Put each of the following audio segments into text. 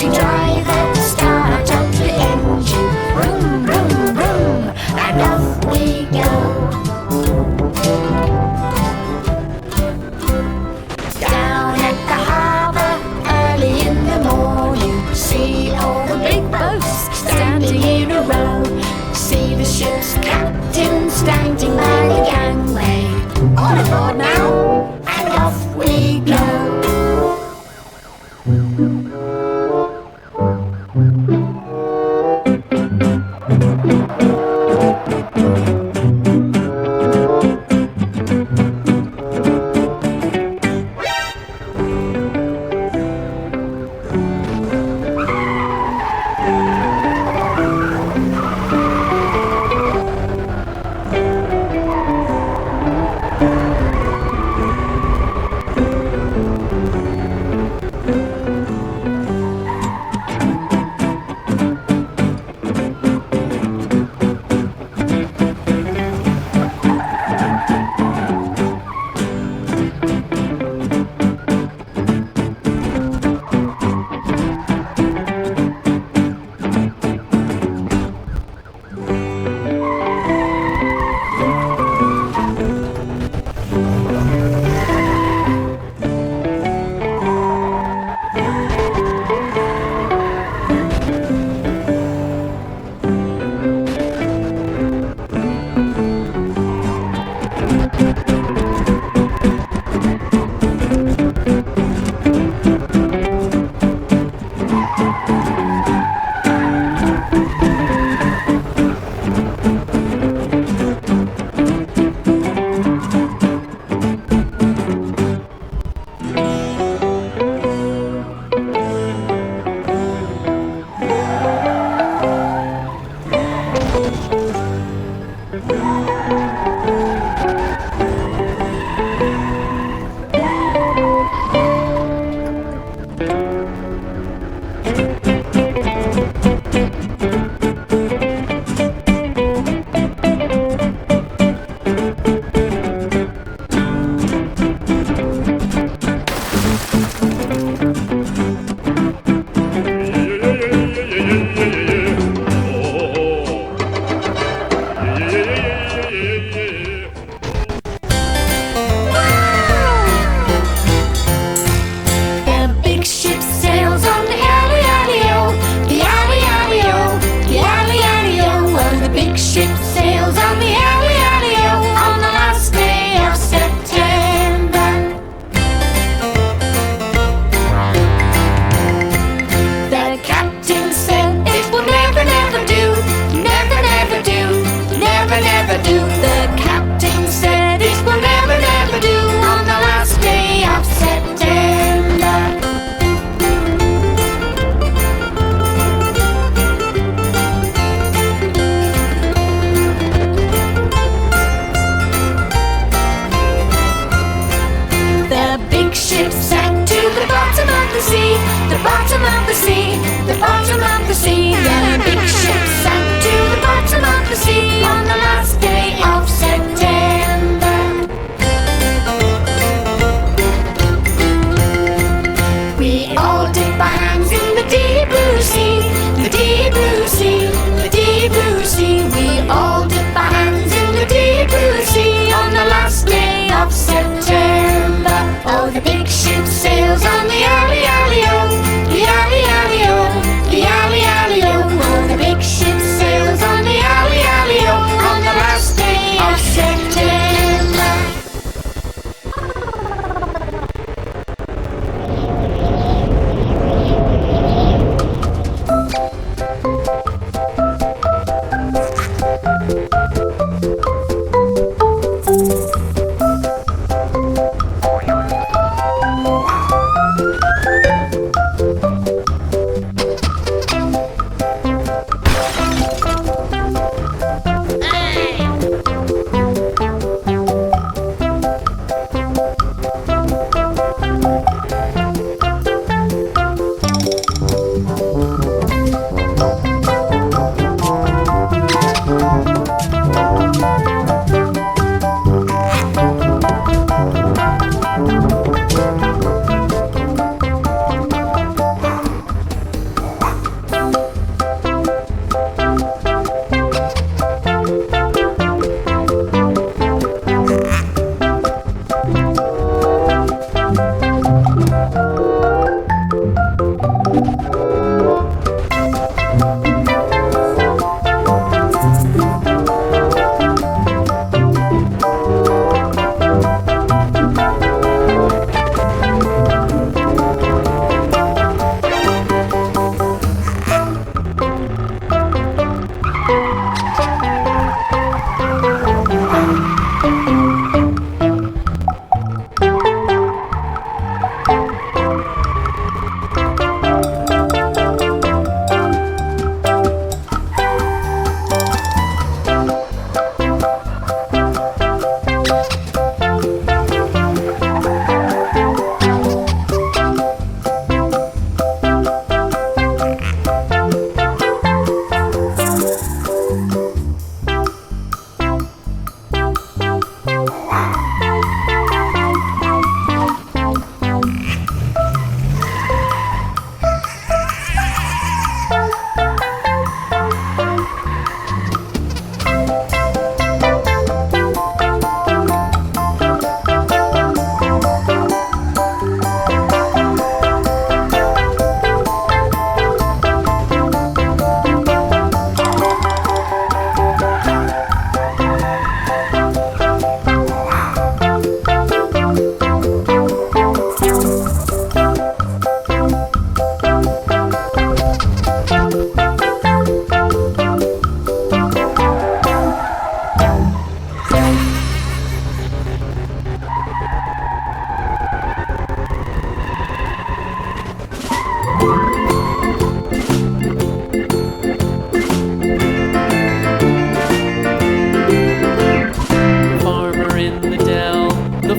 taxi driver, start up the engine. Vroom, vroom, vroom, and off we go. Down at the harbour, early in the morning, see all the big boats standing in a row. See the ship's captain standing by the gangway. All aboard now, and off we go.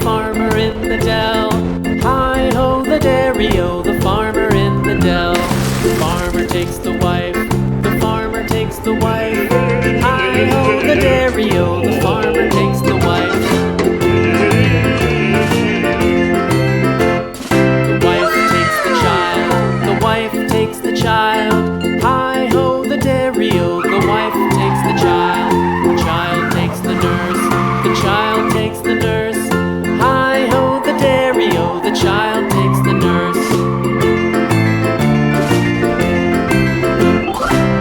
farmer in the dell. Hi-ho, the dairy-o, the farmer in the dell. The farmer takes the wife, the farmer takes the wife. Hi-ho, the dairy-o, the farmer takes the wife. The wife takes the child, the wife takes the child. Hi-ho, the dairy-o, the wife takes the child. The child takes the nurse, the child takes the nurse. Hi-ho, the dairy-o, the child takes the nurse.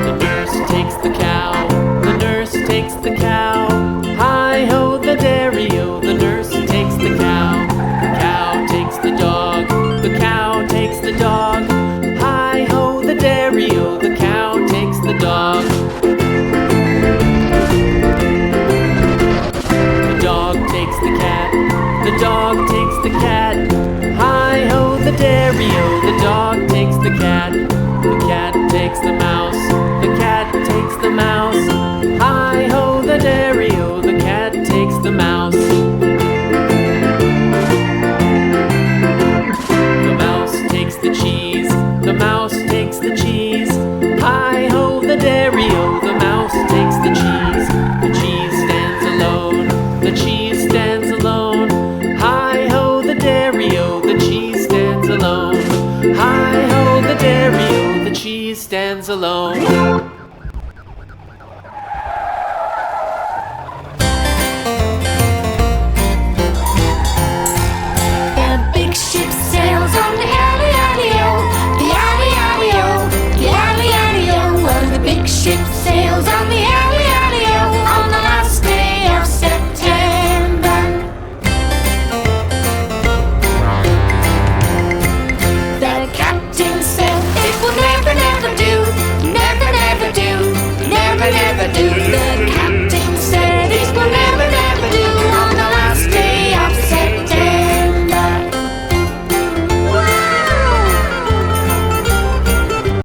The nurse takes the cow, the nurse takes the cow. Hi-ho, the dairy-o, the nurse takes the cow. The cow takes the dog, the cow takes the dog. Hi-ho, the dairy-o, the cow takes the dog. The dog takes the cat, the dog takes the cat. Hi-ho, the dairy-o, the dog takes the cat. The cat takes the mouse, the cat takes the mouse. Hi-ho, the dairy-o, the cat takes the mouse. The mouse takes the cheese, the mouse takes the cheese. Hi-ho, the dairy-o, the mouse takes the cheese. The cheese stands alone, the cheese stands alone. Hi-ho, the dairy-o, the cheese stands alone. Hi-ho, the dairy-o, the cheese stands alone.